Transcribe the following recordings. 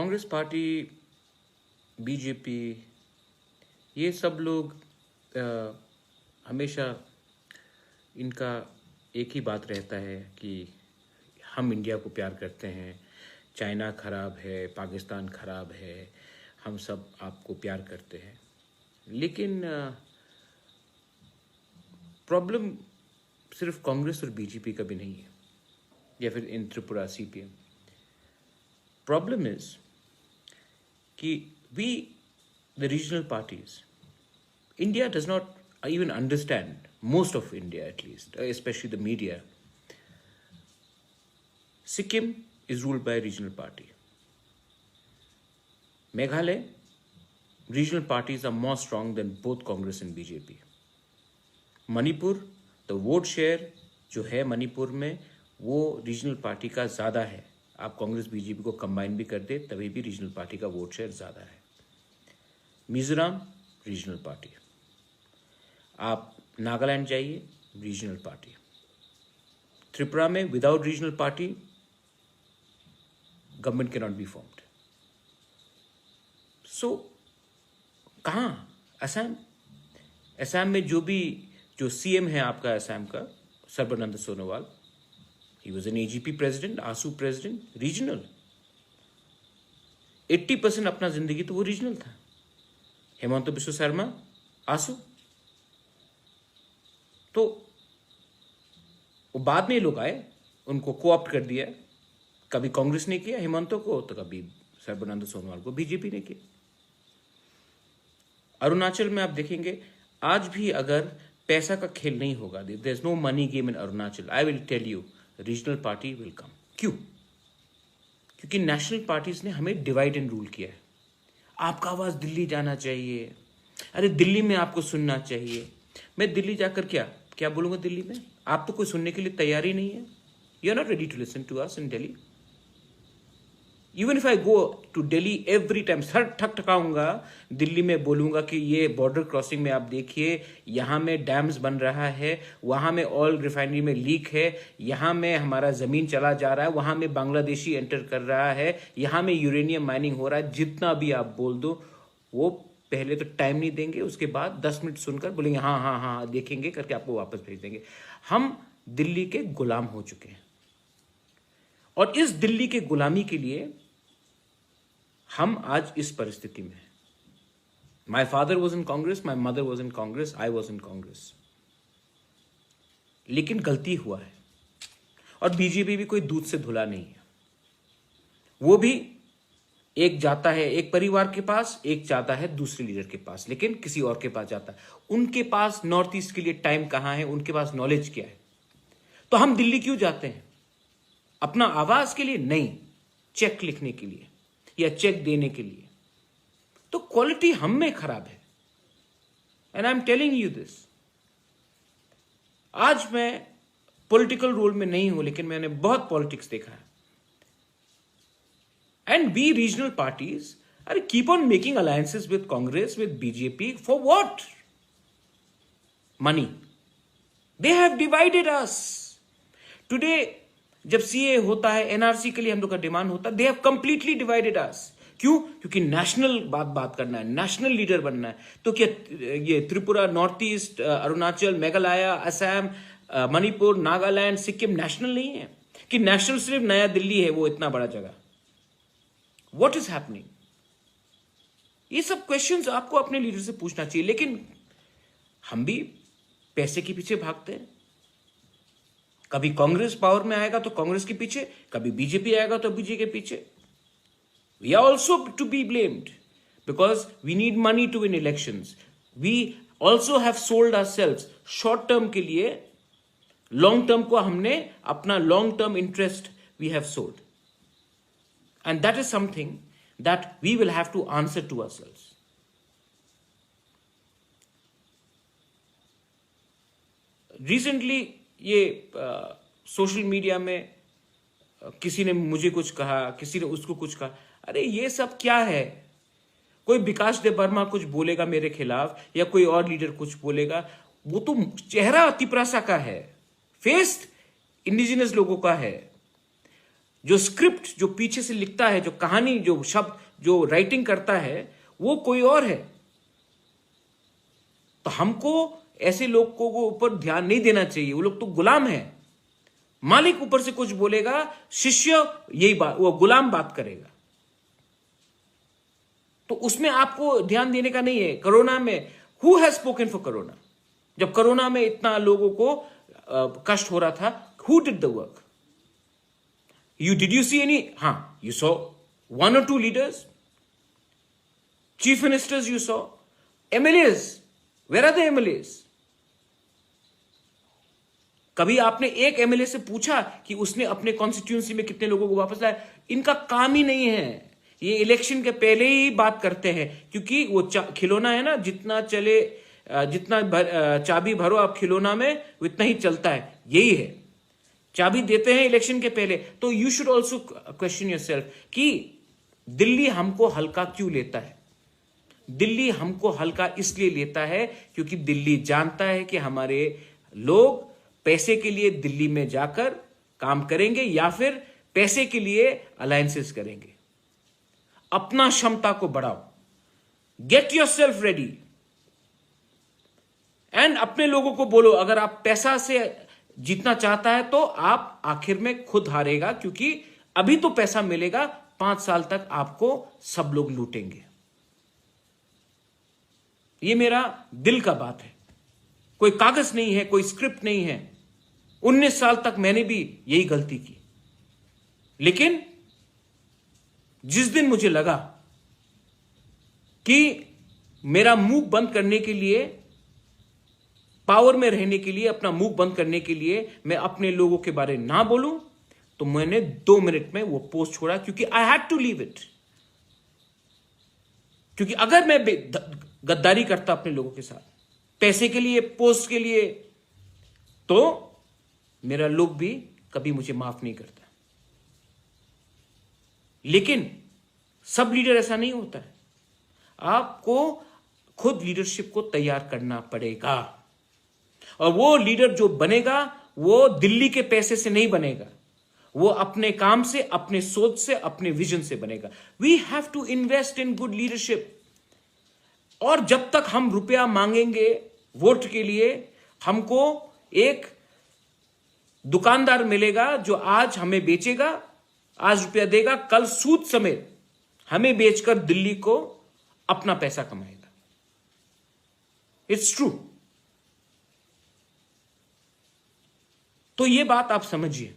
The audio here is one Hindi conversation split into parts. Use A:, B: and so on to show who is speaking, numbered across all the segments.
A: कांग्रेस पार्टी, बीजेपी, ये सब लोग हमेशा इनका एक ही बात रहता है कि हम इंडिया को प्यार करते हैं, चाइना खराब है, पाकिस्तान खराब है, हम सब आपको प्यार करते हैं। लेकिन प्रॉब्लम सिर्फ कांग्रेस और बीजेपी का भी नहीं है, या फिर in Tripura CPM. Problem is कि we the regional parties, India does not even understand, most of India at least, especially the media. Sikkim is ruled by a regional party. Meghalaya, regional parties are more strong than both Congress and BJP. Manipur, the vote share जो है मणिपुर में वो रीजनल पार्टी का ज़्यादा है। आप कांग्रेस बीजेपी को कंबाइन भी कर दे तभी भी रीजनल पार्टी का वोट शेयर ज़्यादा है। मिजोरम रीजनल पार्टी, आप नागालैंड जाइए, रीजनल पार्टी। त्रिपुरा में without regional party government can not be formed. So कहाँ? असम। असम में जो सीएम है आपका असम का, Sarbananda Sonowal, he was an AGP president, AASU president, regional. 80% अपना जिंदगी तो वो रीजनल था। हेमंत बिश्व शर्मा, आसू। तो वो बाद में लोग आए, उनको कोऑप्ट कर दिया। कभी कांग्रेस ने किया हेमंत को, तो कभी सर्बानंद सोनोवाल को बीजेपी ने किया। अरुणाचल में आप देखेंगे आज भी अगर पैसा का खेल नहीं होगा, there is no money game in Arunachal, I will tell you regional party will come. क्यों? क्योंकि नेशनल पार्टीज ने हमें डिवाइड एंड रूल किया है। आपका आवाज दिल्ली जाना चाहिए, अरे दिल्ली में आपको सुनना चाहिए। मैं दिल्ली जाकर क्या बोलूंगा दिल्ली में? आप तो कोई सुनने के लिए तैयार ही नहीं है। You are not ready to listen to us in Delhi. Even if I go to Delhi every time, सर ठकाऊंगा दिल्ली में, बोलूंगा कि ये बॉर्डर क्रॉसिंग में आप देखिए, यहाँ में डैम्स बन रहा है, वहां में ऑयल रिफाइनरी में लीक है, यहाँ में हमारा जमीन चला जा रहा है, वहां में बांग्लादेशी एंटर कर रहा है, यहाँ में यूरेनियम माइनिंग हो रहा है। जितना भी आप बोल दो, वो पहले तो टाइम नहीं देंगे, उसके बाद 10 मिनट सुनकर बोलेंगे हाँ हाँ हाँ देखेंगे करके आपको वापस भेज देंगे। हम दिल्ली के गुलाम हो चुके हैं, और इस दिल्ली के गुलामी के लिए हम आज इस परिस्थिति में हैं। My father was in Congress, my mother was in Congress, I was in Congress. लेकिन गलती हुआ है, और बीजेपी भी कोई दूध से धुला नहीं है। वो भी एक जाता है एक परिवार के पास, एक जाता है दूसरे लीडर के पास, लेकिन किसी और के पास जाता है। उनके पास नॉर्थ ईस्ट के लिए टाइम कहां है, उनके पास नॉलेज क्या है। तो हम दिल्ली क्यों जाते हैं? अपना आवाज के लिए नहीं, चेक लिखने के लिए या चेक देने के लिए। तो क्वालिटी हम में खराब है, and I am telling you this. आज मैं पॉलिटिकल रोल में नहीं हूं, लेकिन मैंने बहुत पॉलिटिक्स देखा है। And we regional parties are keep on making alliances with Congress, with BJP for what? Money. They have divided us. Today, जब सीए होता है, एनआरसी के लिए हम लोग का डिमांड होता है, they have completely divided us. क्यों? क्योंकि नेशनल बात करना है, नेशनल लीडर बनना है। तो क्या ये Tripura, north east, Arunachal, Meghalaya, Assam, Manipur, Nagaland, Sikkim national नहीं है? कि नेशनल सिर्फ नया दिल्ली है, वो इतना बड़ा जगह। What is happening? ये सब क्वेश्चंस आपको अपने लीडर से पूछना चाहिए। लेकिन हम भी पैसे के पीछे भागते हैं। कभी कांग्रेस पावर में आएगा तो कांग्रेस के पीछे, कभी बीजेपी आएगा तो बीजेपी के पीछे। We are also to be blamed because we need money to win elections. We also have sold ourselves short term के लिए, long term को हमने अपना long term interest we have sold. And that is something that we will have to answer to ourselves. Recently, ये सोशल मीडिया में किसी ने मुझे कुछ कहा, किसी ने उसको कुछ कहा। अरे ये सब क्या है? कोई विकास देव वर्मा कुछ बोलेगा मेरे खिलाफ, या कोई और लीडर कुछ बोलेगा, वो तो चेहरा तिपरासा का है, फेस इंडिजिनस लोगों का है। जो स्क्रिप्ट जो पीछे से लिखता है, जो कहानी, जो शब्द, जो राइटिंग करता है, वो कोई और है। तो हमको ऐसे लोगों को ऊपर ध्यान नहीं देना चाहिए। वो लोग तो गुलाम है। मालिक ऊपर से कुछ बोलेगा, शिष्य यही बात, वो गुलाम बात करेगा। तो उसमें आपको ध्यान देने का नहीं है। कोरोना में who has spoken for corona? जब कोरोना में इतना लोगों को कष्ट हो रहा था, who did the work? Did you see any? You saw one or two leaders, chief ministers you saw, MLAs. Where are the MLAs? कभी आपने एक एमएलए से पूछा कि उसने अपने कॉन्स्टिट्यूंसी में कितने लोगों को वापस लाया? इनका काम ही नहीं है। ये इलेक्शन के पहले ही बात करते हैं, क्योंकि वो खिलौना है ना, जितना चले, जितना चाबी भरो आप खिलौना में, उतना ही चलता है। यही है, चाबी देते हैं इलेक्शन के पहले। तो you should also question yourself कि दिल्ली हमको हल्का क्यों लेता है? दिल्ली हमको हल्का इसलिए लेता है क्योंकि दिल्ली जानता है कि हमारे लोग पैसे के लिए दिल्ली में जाकर काम करेंगे या फिर पैसे के लिए अलायंसेस करेंगे। अपना क्षमता को बढ़ाओ, गेट योरसेल्फ रेडी, एंड अपने लोगों को बोलो, अगर आप पैसा से जीतना चाहता है तो आप आखिर में खुद हारेगा, क्योंकि अभी तो पैसा मिलेगा, 5 साल तक आपको सब लोग लूटेंगे। ये मेरा दिल का बात है, कोई कागज नहीं है, कोई स्क्रिप्ट नहीं है। 19 साल तक मैंने भी यही गलती की, लेकिन जिस दिन मुझे लगा कि मेरा मुंह बंद करने के लिए, पावर में रहने के लिए, अपना मुंह बंद करने के लिए मैं अपने लोगों के बारे में ना बोलूं, तो मैंने 2 मिनट में वो पोस्ट छोड़ा, क्योंकि I had to leave it. क्योंकि अगर मैं गद्दारी करता अपने लोगों के साथ पैसे के लिए, पोस्ट के लिए, तो मेरा लोग भी कभी मुझे माफ नहीं करता। लेकिन सब लीडर ऐसा नहीं होता है। आपको खुद लीडरशिप को तैयार करना पड़ेगा, और वो लीडर जो बनेगा वो दिल्ली के पैसे से नहीं बनेगा, वो अपने काम से, अपने सोच से, अपने विजन से बनेगा। We have to invest in good leadership. और जब तक हम रुपया मांगेंगे वोट के लिए, हमको एक दुकानदार मिलेगा जो आज हमें बेचेगा, आज रुपया देगा, कल सूद समेत हमें बेचकर दिल्ली को अपना पैसा कमाएगा। It's true. तो ये बात आप समझिए।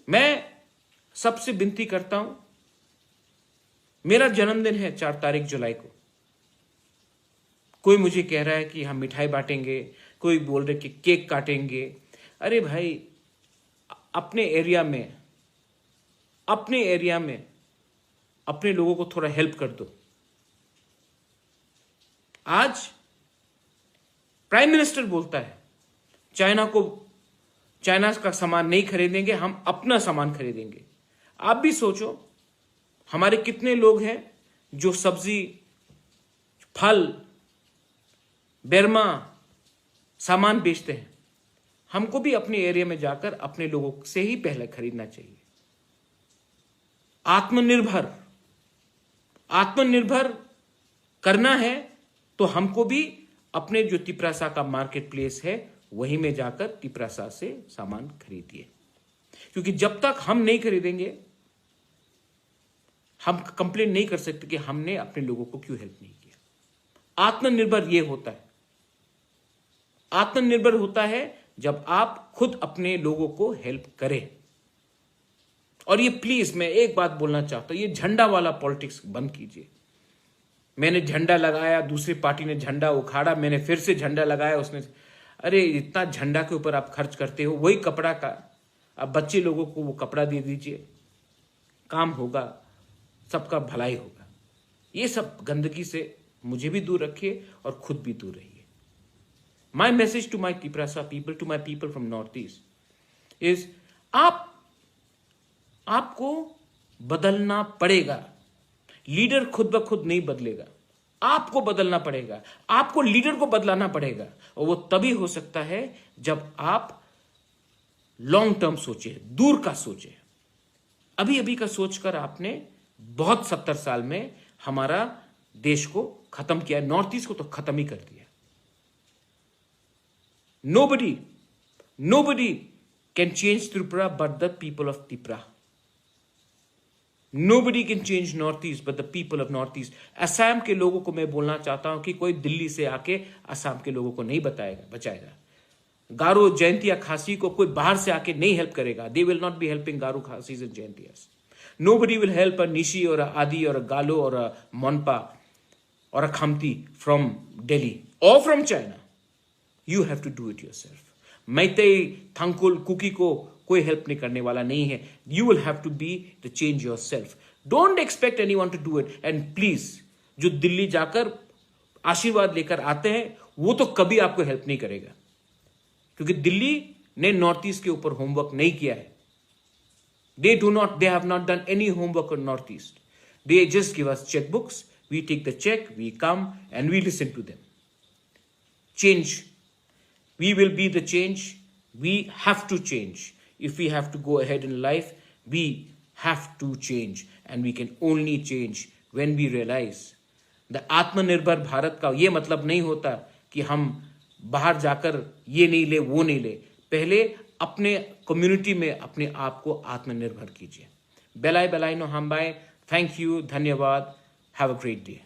A: मैं सबसे विनती करता हूं, मेरा जन्मदिन है 4 तारीख जुलाई को। कोई मुझे कह रहा है कि हम मिठाई बांटेंगे, कोई बोल रहे कि केक काटेंगे। अरे भाई, अपने एरिया में अपने लोगों को थोड़ा हेल्प कर दो। आज प्राइम मिनिस्टर बोलता है चाइना का सामान नहीं खरीदेंगे, हम अपना सामान खरीदेंगे। आप भी सोचो, हमारे कितने लोग हैं जो सब्जी, फल, बेरमा सामान बेचते हैं। हमको भी अपने एरिया में जाकर अपने लोगों से ही पहले खरीदना चाहिए। आत्मनिर्भर करना है तो हमको भी अपने जो तिपरासा का मार्केट प्लेस है वहीं में जाकर तिपरासा से सामान खरीदिए, क्योंकि जब तक हम नहीं खरीदेंगे, हम कंप्लेन नहीं कर सकते कि हमने अपने लोगों को क्यों हेल्प नहीं किया। आत्मनिर्भर ये होता है, आत्मनिर्भर होता है जब आप खुद अपने लोगों को हेल्प करें। और ये प्लीज मैं एक बात बोलना चाहता हूं, ये झंडा वाला पॉलिटिक्स बंद कीजिए। मैंने झंडा लगाया, दूसरी पार्टी ने झंडा उखाड़ा, मैंने फिर से झंडा लगाया, उसने, अरे इतना झंडा के ऊपर आप खर्च करते हो, वही कपड़ा का अब बच्चे लोगों को वो कपड़ा दे दीजिए, काम होगा, सबका भलाई होगा। ये सब गंदगी से मुझे भी दूर रखिए और खुद भी दूर रहिए। My message to my Tiprasa people, to my people from Northeast is, आपको बदलना पड़ेगा। लीडर खुद ब खुद नहीं बदलेगा, आपको बदलना पड़ेगा, आपको लीडर को बदलाना पड़ेगा। और वो तभी हो सकता है जब आप लॉन्ग टर्म सोचे, दूर का सोचे। अभी अभी का सोचकर आपने बहुत 70 साल में हमारा देश को खत्म किया, नॉर्थ ईस्ट को तो खत्म ही कर दिया। Nobody can change Tripura but the people of Tripura. Nobody can change Northeast but the people of Northeast. Assam के लोगों को मैं बोलना चाहता हूं कि कोई दिल्ली से आके असम के लोगों को नहीं बचाएगा। गारो, जयंतिया, खासी को कोई बाहर से आके नहीं हेल्प करेगा। They will not be helping Garu, Khasis and Jayantiyas. Nobody will help a Nishi or a Adi or a Galo or a Monpa or a Khamti from Delhi or from China. You have to do it yourself. Meitei, Tangkhul, Kuki को कोई हेल्प नहीं करने वाला नहीं है। You will have to be the change yourself. Don't expect anyone to do it. And please, जो दिल्ली जाकर आशीर्वाद लेकर आते हैं वो तो कभी आपको हेल्प नहीं करेगा, क्योंकि दिल्ली ने नॉर्थ ईस्ट के ऊपर होमवर्क नहीं किया है। They have not done any homework on Northeast. They just give us checkbooks. We take the check, we come and we listen to them. Change. We will be the change. We have to change. If we have to go ahead in life, we have to change. And we can only change when we realize the आत्मनिर्भर भारत का ये मतलब नहीं होता कि हम बाहर जाकर ये नहीं ले वो नहीं ले। पहले अपने कम्युनिटी में अपने आप को आत्मनिर्भर कीजिए। बेलाई बेलाई नो हम बाय। थैंक यू, धन्यवाद। Have a great day.